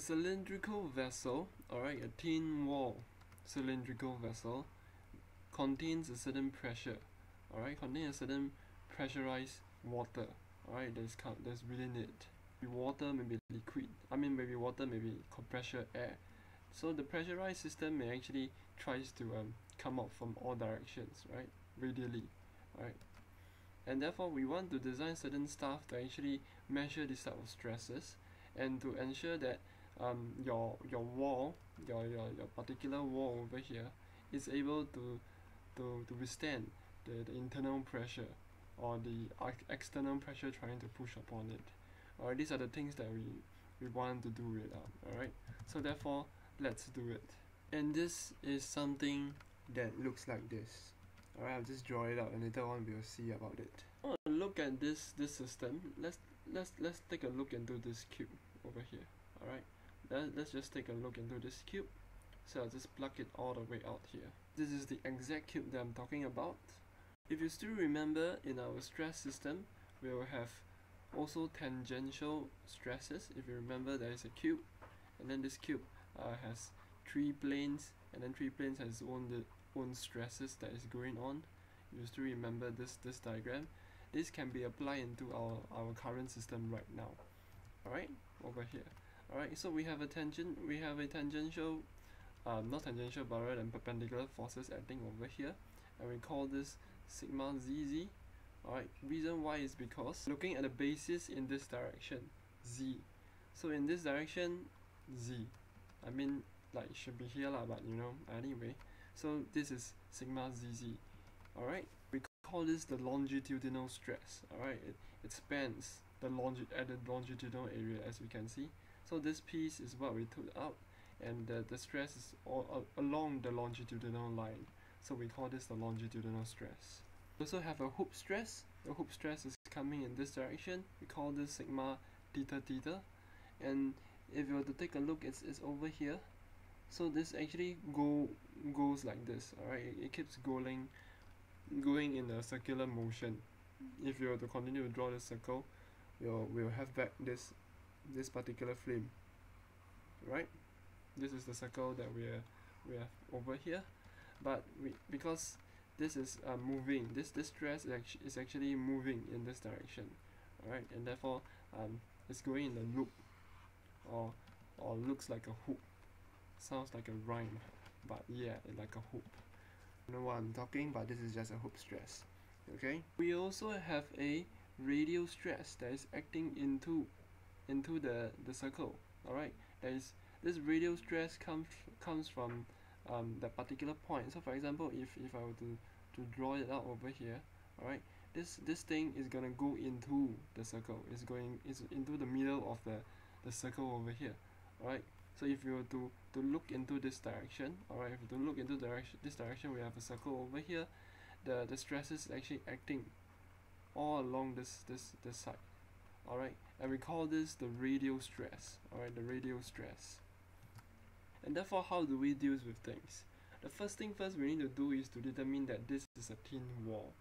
A cylindrical vessel, alright, a thin wall cylindrical vessel contains a certain pressure, alright, contains a certain pressurized water, alright, that's within it. Maybe water, maybe liquid, maybe water, maybe compressor air. So the pressurized system may actually tries to come out from all directions, right, radially, right, and therefore we want to design certain stuff to actually measure this type of stresses and to ensure that your wall, your particular wall over here is able to withstand the internal pressure or the external pressure trying to push upon it. Alright, these are the things that we want to do it up. Alright, so therefore let's do it. And this is something that looks like this. Alright, I'll just draw it out and later on we'll see about it. Oh, look at this system. Let's take a look into this cube over here. Alright, let's just take a look into this cube. So I'll just plug it all the way out here. This is the exact cube that I'm talking about. If you still remember, in our stress system we will have also tangential stresses. If you remember, there is a cube, and then this cube has 3 planes, and then 3 planes has own stresses that is going on. You still remember this diagram. This can be applied into our current system right now. Alright, over here. Alright, so we have a tangential, not tangential but rather than perpendicular forces acting over here, and we call this sigma zz. Alright, reason why is because looking at the basis in this direction, z. So in this direction, z. Like it should be here lah, but anyway. So this is sigma zz. Alright, we call this the longitudinal stress. Alright, it spans the longitudinal area, as we can see. So this piece is what we took out, and the stress is all along the longitudinal line. So we call this the longitudinal stress. We also have a hoop stress. The hoop stress is coming in this direction. We call this sigma theta theta. And if you were to take a look, it's over here. So this actually goes like this. Alright, it keeps going in a circular motion. If you were to continue to draw the circle, we'll have back this particular flame. Right? This is the circle that we have over here. But because this is moving, this stress is actually moving in this direction. Alright, and therefore it's going in a loop, or looks like a hoop. Sounds like a rhyme, but yeah, it's like a hoop. I don't know what I'm talking, but this is just a hoop stress. Okay, we also have a radial stress that is acting into the circle. Alright, this radial stress comes from that particular point. So for example, if I were to draw it out over here, alright, this thing is gonna go into the circle. It's into the middle of the circle over here. Alright, so if you were to look into this direction, alright, if you look into this direction, we have a circle over here. The stress is actually acting all along this side. Alright, and we call this the radial stress. Alright, the radial stress. And therefore, how do we deal with things? The first thing first we need to do is to determine that this is a thin wall.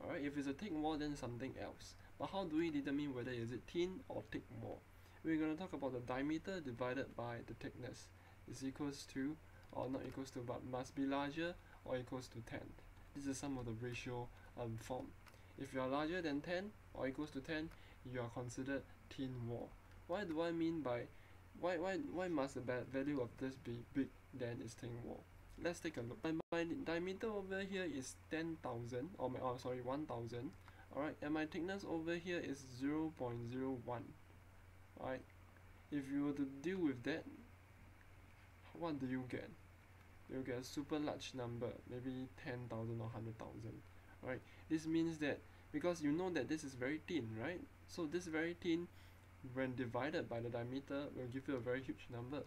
Alright, if it's a thick wall, then something else. But how do we determine whether is it thin or thick wall? We're going to talk about the diameter divided by the thickness is equals to, or not equals to, but must be larger or equals to 10. This is some of the ratio form. If you are larger than 10 or equals to 10, you are considered thin wall. What do I mean by why must the value of this be big than its thin wall? Let's take a look. My diameter over here is 10,000, or 1,000. Alright, and my thickness over here is 0.01. Alright, if you were to deal with that, what do you get? You'll get a super large number, maybe 10,000 or 100,000. Alright, this means that because you know that this is very thin, right? So this very thin, when divided by the diameter, will give you a very huge number,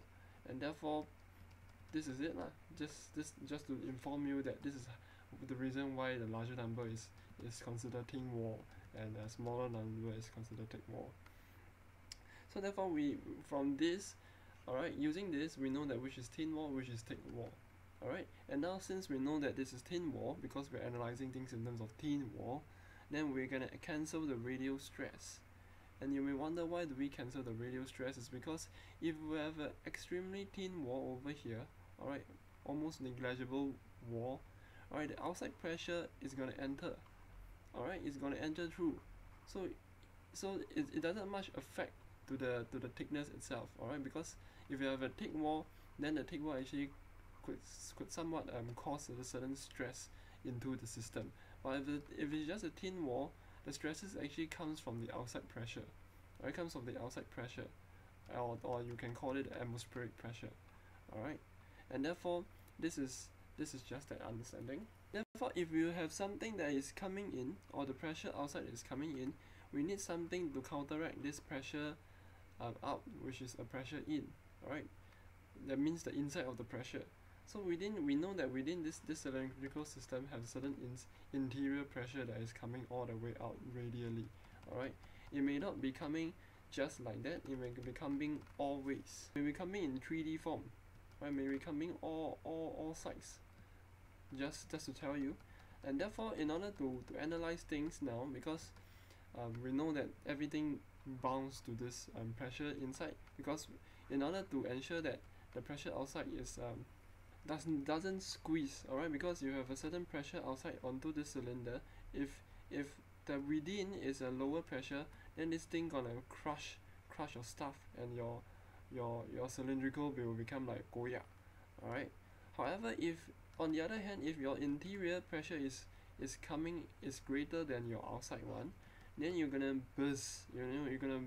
and therefore this is it lah. Just to inform you that this is the reason why the larger number is considered thin wall and a smaller number is considered thick wall. So therefore from this, alright, using this we know that which is thin wall, which is thick wall. Alright, and now since we know that this is thin wall, because we're analyzing things in terms of thin wall, then we're gonna cancel the radial stress, And you may wonder, why do we cancel the radial stress? Is because if we have an extremely thin wall over here, alright, almost negligible wall, alright, the outside pressure is going to enter, alright, it's going to enter through. So it doesn't much affect to the thickness itself, alright, because if you have a thick wall, then the thick wall actually could somewhat cause a certain stress into the system. But if it's just a thin wall, the stresses actually comes from the outside pressure. It comes from the outside pressure, or you can call it atmospheric pressure. Alright, and therefore this is just an understanding. Therefore, if you have something that is coming in, or the pressure outside is coming in, we need something to counteract this pressure out, which is a pressure in. Alright, that means the inside of the pressure. So we know that within this cylindrical system have certain interior pressure that is coming all the way out radially. Alright, it may not be coming just like that, it may be coming always. It may be coming in 3D form, right? It may be coming all sides. Just to tell you. And therefore, in order to analyze things now, because we know that everything bounds to this pressure inside, because in order to ensure that the pressure outside is doesn't squeeze, alright, because you have a certain pressure outside onto the cylinder. If the within is a lower pressure, then this thing gonna crush your stuff, and your cylindrical will become like goyak. Alright. However, if on the other hand, if your interior pressure is greater than your outside one, then you're gonna burst, you're gonna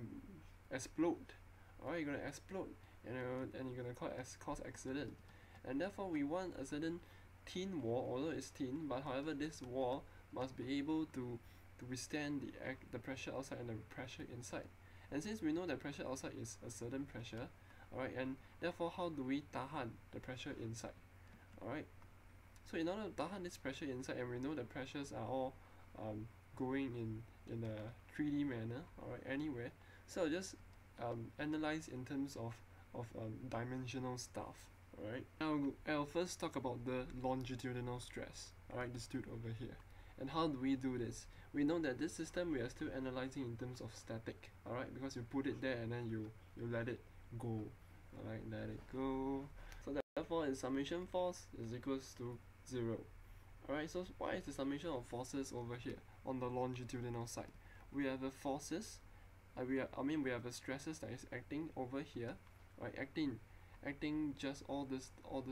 explode. Alright, you're gonna explode, and you're gonna cause accident. And therefore we want a certain thin wall, although it's thin, but however this wall must be able to withstand the pressure outside and the pressure inside. And since we know that pressure outside is a certain pressure, alright, and therefore how do we tahan the pressure inside? Alright, so in order to tahan this pressure inside, and we know the pressures are all going in a 3D manner, alright, anywhere, so I'll just analyze in terms of dimensional stuff. Alright, now I'll first talk about the longitudinal stress, alright, this dude over here. And how do we do this? We know that this system we are still analyzing in terms of static, alright, because you put it there and then you let it go, alright, let it go. So therefore the summation force is equals to 0. Alright, so what is the summation of forces over here on the longitudinal side? We have the forces, we have the stresses that is acting over here, right, acting just all this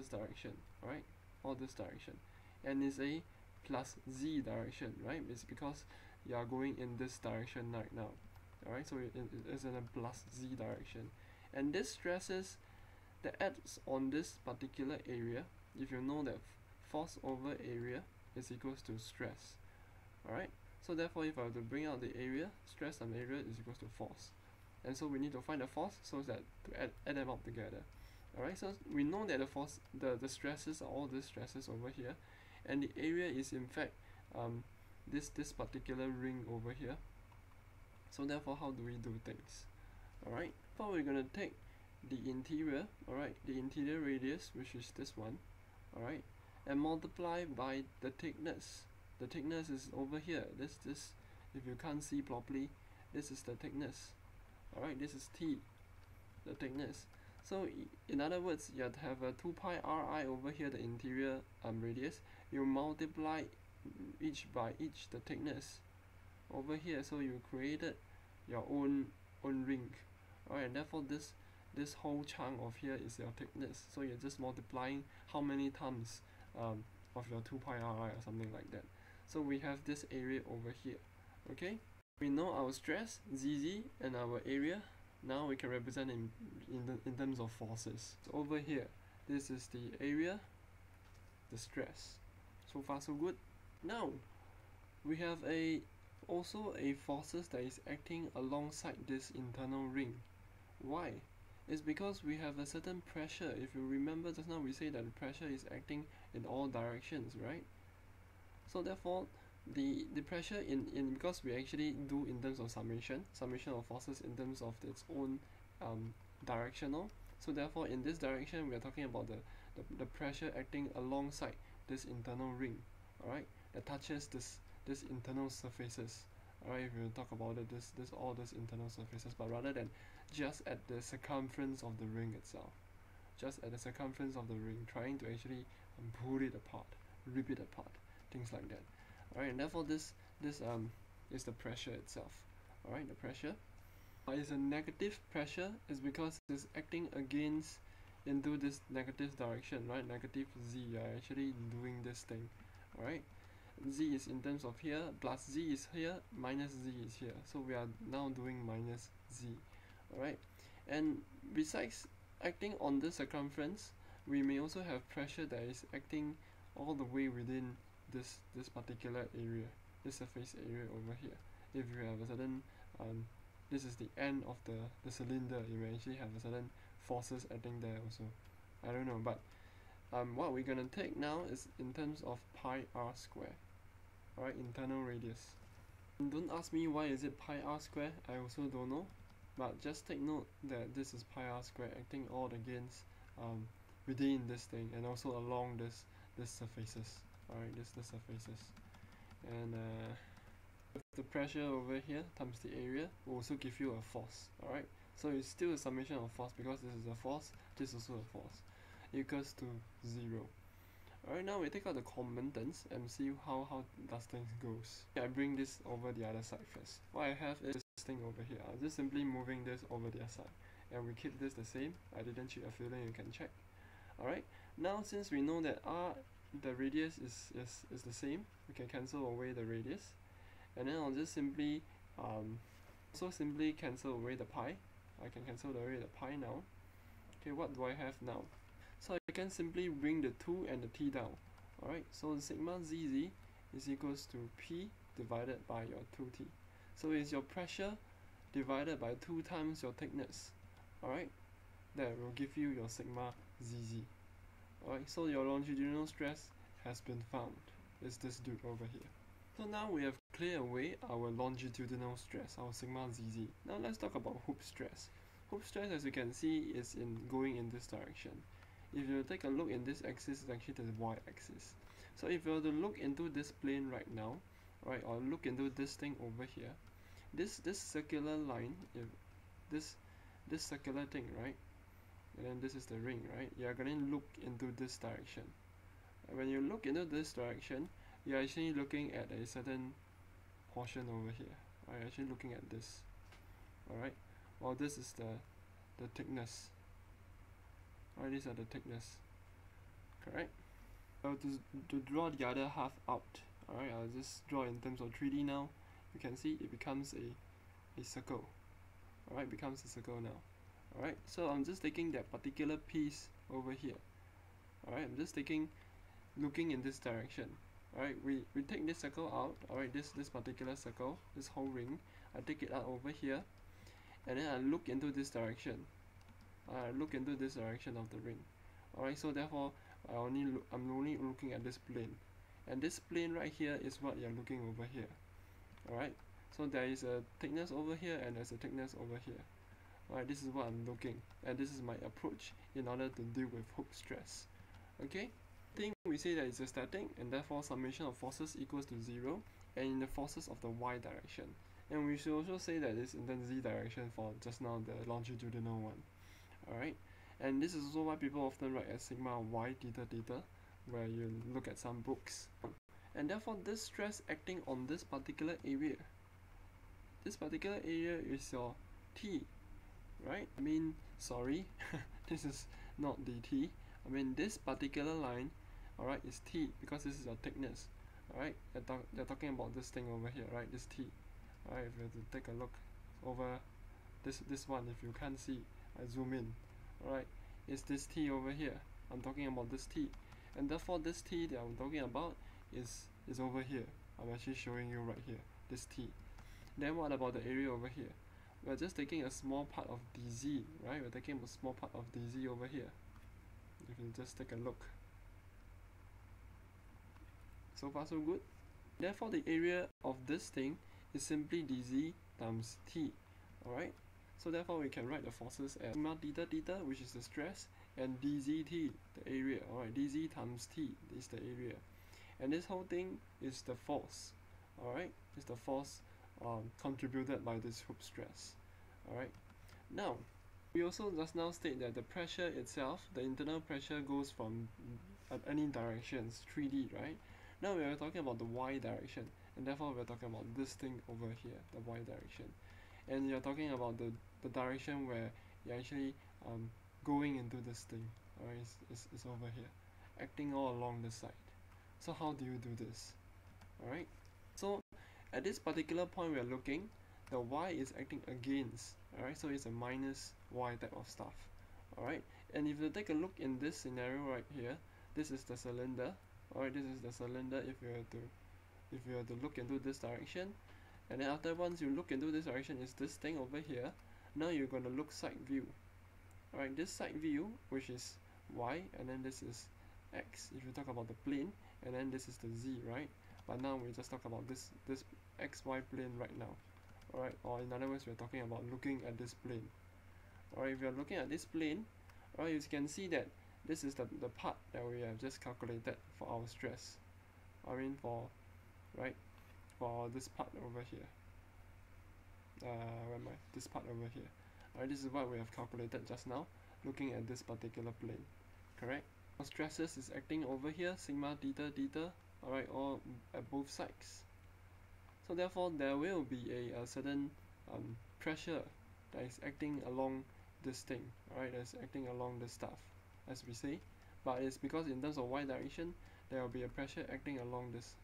direction, right, all this direction, and it's a plus z direction, right? It's because you are going in this direction right now, alright, so it's in a plus z direction. And this stresses that acts on this particular area, if you know that force over area is equals to stress, alright, so therefore if I were to bring out the area, stress times area is equals to force, and so we need to find the force so that to add them up together. Alright, so we know that the force, the stresses are all these stresses over here, and the area is in fact this particular ring over here. So therefore, how do we do things? Alright, so we're gonna take the interior, alright, the interior radius, which is this one, alright, and multiply by the thickness. The thickness is over here. This if you can't see properly, this is the thickness. Alright, this is T, the thickness. So in other words, you have a 2 pi ri over here, the interior radius. You multiply each by each the thickness over here, so you created your own ring. Alright, and therefore this whole chunk of here is your thickness. So you're just multiplying how many times of your 2 pi ri or something like that. So we have this area over here. Okay, we know our stress ZZ and our area. Now we can represent in terms of forces. So over here, this is the area, the stress. So far so good. Now we have also a forces that is acting alongside this internal ring. Why? It's because we have a certain pressure. If you remember just now, we say that the pressure is acting in all directions, right? So therefore the pressure in because we actually do in terms of summation of forces in terms of its own directional. So therefore in this direction we are talking about the pressure acting alongside this internal ring, alright, that touches this internal surfaces, Alright, if you talk about it, all this internal surfaces, but rather than just at the circumference of the ring itself, just at the circumference of the ring, trying to actually pull it apart, rip it apart, things like that. Alright, and therefore this is the pressure itself. Alright, the pressure is a negative pressure is because it's acting against into this negative direction, right? Negative z, you're actually doing this thing. Alright, z is in terms of here, plus z is here, minus z is here, so we are now doing minus z. Alright, and besides acting on the circumference, we may also have pressure that is acting all the way within this particular area, this surface area over here. If you have a certain this is the end of the cylinder, you may actually have a certain forces acting there also. I don't know, but what we're gonna take now is in terms of pi r square. Alright, internal radius. And don't ask me why is it pi r square, I also don't know, but just take note that this is pi r square acting all against within this thing and also along this surfaces. Alright, this surfaces, and the pressure over here times the area will also give you a force. Alright, so it's still a summation of force because this is a force, this is also a force, equals to 0. Alright, now we take out the common terms and see how does things goes. I bring this over the other side first. What I have is this thing over here. I'm just simply moving this over the other side, and we keep this the same. I didn't cheat a feeling, you can check. Alright, now since we know that r, the radius is the same, we can cancel away the radius, and then I'll just simply cancel away the pi. I can cancel away the pi now. Okay, what do I have now? So I can simply bring the 2 and the t down. Alright, so the sigma zz is equals to p divided by your 2t. So it's your pressure divided by 2 times your thickness. Alright, that will give you your sigma zz. Alright, so your longitudinal stress has been found. It's this dude over here. So now we have cleared away our longitudinal stress, our sigma zz. Now let's talk about hoop stress. Hoop stress, as you can see, is going in this direction. If you take a look in this axis, it's actually the y-axis. So if you were to look into this plane right now, right, or look into this thing over here, this circular line, if this circular thing, right, and then this is the ring, right, you are going to look into this direction. And when you look into this direction, you are actually looking at a certain portion over here. You're actually looking at this. Alright, well, this is the thickness. Alright, these are the thickness. Correct? So to draw the other half out, alright, I'll just draw in terms of 3D now. You can see it becomes a circle. Alright, becomes a circle now. Alright, so I'm just taking that particular piece over here. Alright, I'm just looking in this direction. Alright, we take this circle out. Alright, this particular circle, this whole ring, I take it out over here, and then I look into this direction. I look into this direction of the ring. Alright, so therefore I'm only looking at this plane, and this plane right here is what you're looking over here. Alright, so there is a thickness over here and there's a thickness over here. Alright, this is what I'm looking, and this is my approach in order to deal with hoop stress. Okay, we say that it's a static, and therefore summation of forces equals to 0, and in the forces of the y direction. And we should also say that it's in the z direction for just now, the longitudinal one. Alright, and this is also why people often write as sigma y theta theta, where you look at some books. And therefore this stress acting on this particular area, this particular area is your t, right? I mean, sorry, this is not dt. I mean, this particular line, alright, is t, because this is your thickness. Alright, they're talking about this thing over here, right? This t. Alright, if you have to take a look over this one, if you can't see, I zoom in. Alright, it's this t over here. I'm talking about this t, and therefore this t that I'm talking about is over here. I'm actually showing you right here, this t. Then what about the area over here? We're just taking a small part of dz, right? We're taking a small part of dz over here. If you just take a look. So far so good. Therefore the area of this thing is simply dz times t. Alright, so therefore we can write the forces as sigma theta theta, which is the stress, and dzt, the area. Alright, dz times t is the area, and this whole thing is the force. Alright, it's the force contributed by this hoop stress. Alright, now we also just now state that the pressure itself, the internal pressure, goes from any directions, 3D, right? Now we are talking about the y direction, and therefore we are talking about this thing over here, the y direction, and you're talking about the direction where you're actually going into this thing. Alright, it's over here, acting all along the side. So how do you do this? Alright, so at this particular point we are looking, the y is acting against. Alright, so it's a minus y type of stuff. Alright, and if you take a look in this scenario right here, this is the cylinder. Alright, this is the cylinder. If you were to look into this direction, and then after once you look into this direction is this thing over here. Now you're going to look side view. Alright, this side view, which is y, and then this is x if you talk about the plane, and then this is the z, right? But now we just talk about this xy plane right now. Alright, or in other words, we're talking about looking at this plane. Alright, if you're looking at this plane, alright, you can see that this is the part that we have just calculated for our stress. I mean for this part over here. Where am I? This part over here. Alright, this is what we have calculated just now, looking at this particular plane. Correct? Our stresses is acting over here, sigma, theta, theta. Alright, all at both sides. So therefore, there will be a certain pressure that is acting along this thing. Alright, that's acting along this stuff, as we say. But it's because in terms of y direction, there will be a pressure acting along this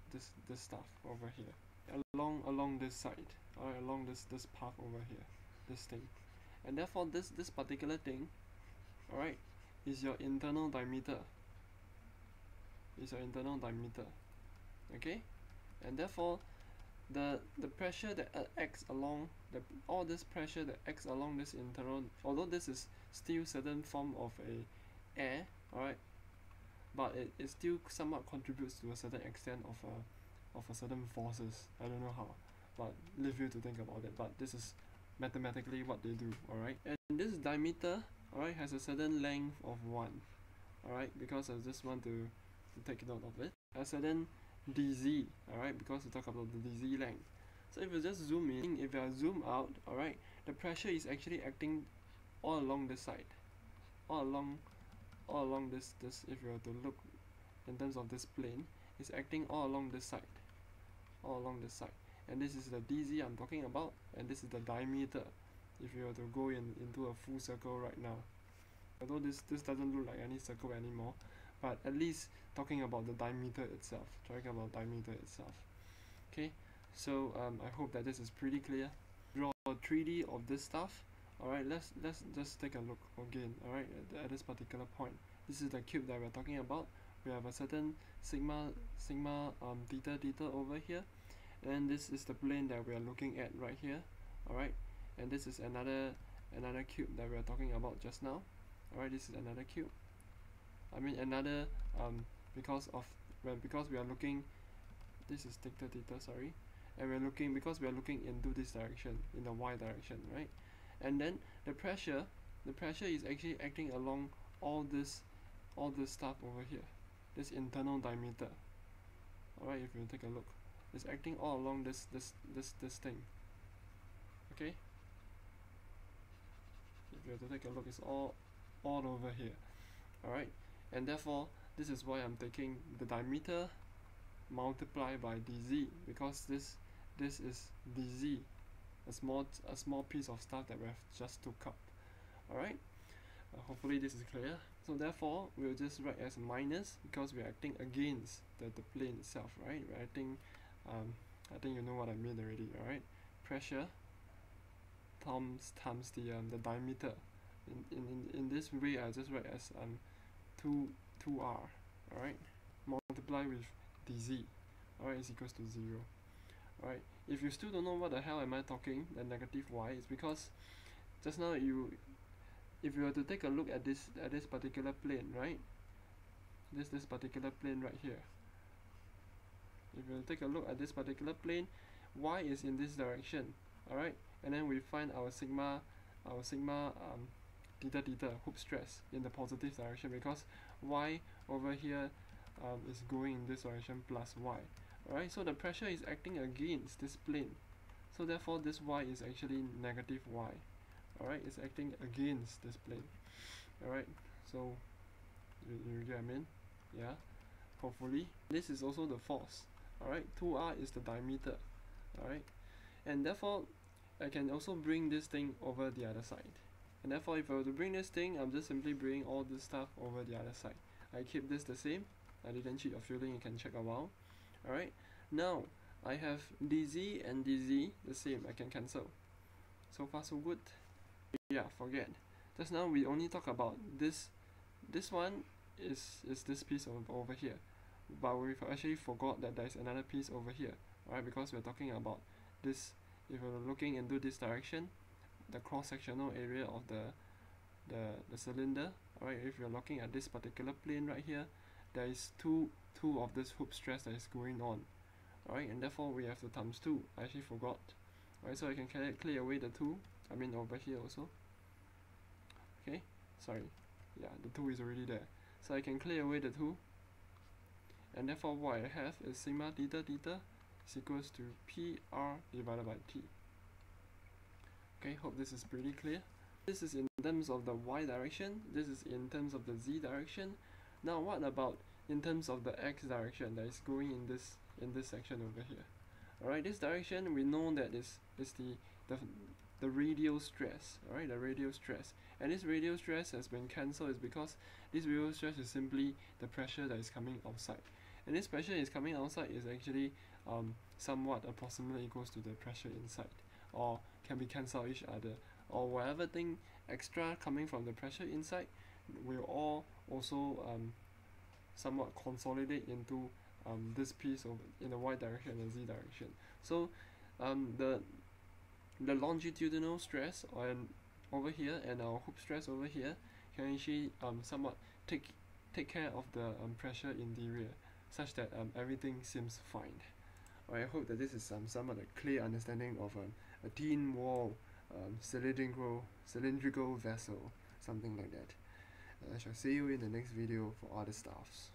stuff over here, along this side. Alright, along this path over here, this thing. And therefore, this particular thing, alright, is your internal diameter. Is your internal diameter. Okay, and therefore, the pressure that acts along all this pressure that acts along this internal, although this is still certain form of a air, alright, but it still somewhat contributes to a certain extent of a certain forces. I don't know how, but leave you to think about it. But this is mathematically what they do. Alright, and this diameter, alright, has a certain length of 1. Alright, because I just want to take note of it. A certain dz, alright, because we talk about the dz length. So if you just zoom in, if you zoom out, alright, the pressure is actually acting all along this side, all along this if you were to look in terms of this plane, it's acting all along this side, and this is the dz I'm talking about, and this is the diameter if you were to go into a full circle right now. Although this doesn't look like any circle anymore, but at least talking about the diameter itself, okay, so I hope that this is pretty clear. Draw a 3D of this stuff. Alright, let's just take a look again. Alright, at this particular point, this is the cube that we're talking about. We have a certain sigma theta over here, and this is the plane that we are looking at right here. Alright, and this is another cube that we are talking about just now. Alright, this is another cube. I mean another because we are looking, this is theta, sorry, and because we are looking into this direction, in the y direction, right? And then the pressure is actually acting along all this stuff over here, this internal diameter. Alright, if you take a look, it's acting all along this thing. Okay, if you have to take a look, it's all over here. Alright, and therefore this is why I'm taking the diameter multiplied by dz, because this is dz, a small piece of stuff that we have just took up. Alright, hopefully this is clear. So therefore we'll just write as minus, because we're acting against the plane itself, right? We're acting, I think you know what I mean already. Alright, pressure times the diameter. In this way, I just write as 2r, alright, multiply with dz, alright, is equals to 0. Alright, if you still don't know what the hell am I talking, the negative y, is because just now if you were to take a look at this particular plane, right, this particular plane right here, if you take a look at this particular plane, y is in this direction, alright, and then we find our sigma theta hoop stress in the positive direction, because y over here is going in this direction plus y. Alright, so the pressure is acting against this plane. So therefore this y is actually negative y. Alright, it's acting against this plane. Alright, so you get what I mean? Yeah, hopefully. This is also the force. Alright, 2r is the diameter. Alright, and therefore I can also bring this thing over the other side. And therefore if I were to bring this thing, I'm just simply bringing all this stuff over the other side. I keep this the same. I didn't cheat your feeling, you can check a while. Alright, now I have dz and dz the same, I can cancel. So far so good. Yeah, forget. Just now we only talk about this one is this piece over here. But we've actually forgot that there's another piece over here. Alright, because we're talking about this, if we're looking into this direction, the cross-sectional area of the cylinder. Alright, if you're looking at this particular plane right here, there is two of this hoop stress that is going on. Alright, and therefore we have to times 2. I actually forgot. Alright, so I can clear away the 2. I mean over here also. Okay, sorry. Yeah, the 2 is already there. So I can clear away the 2. And therefore what I have is sigma theta theta is equals to PR divided by T. Okay, hope this is pretty clear. This is in terms of the y direction. This is in terms of the z direction. Now what about in terms of the x direction that is going in this section over here? Alright, this direction we know that is the radial stress. Alright, the radial stress. And this radial stress has been cancelled is because this radial stress is simply the pressure that is coming outside. And this pressure is coming outside is actually somewhat approximately equals to the pressure inside, or can be cancelled each other, or whatever thing extra coming from the pressure inside will all also somewhat consolidate into this piece in the y direction and z direction. So the longitudinal stress over here and our hoop stress over here can actually somewhat take care of the pressure in the rear, such that everything seems fine. I hope that this is some of the clear understanding of a thin wall cylindrical vessel, something like that. I shall see you in the next video for other stuffs.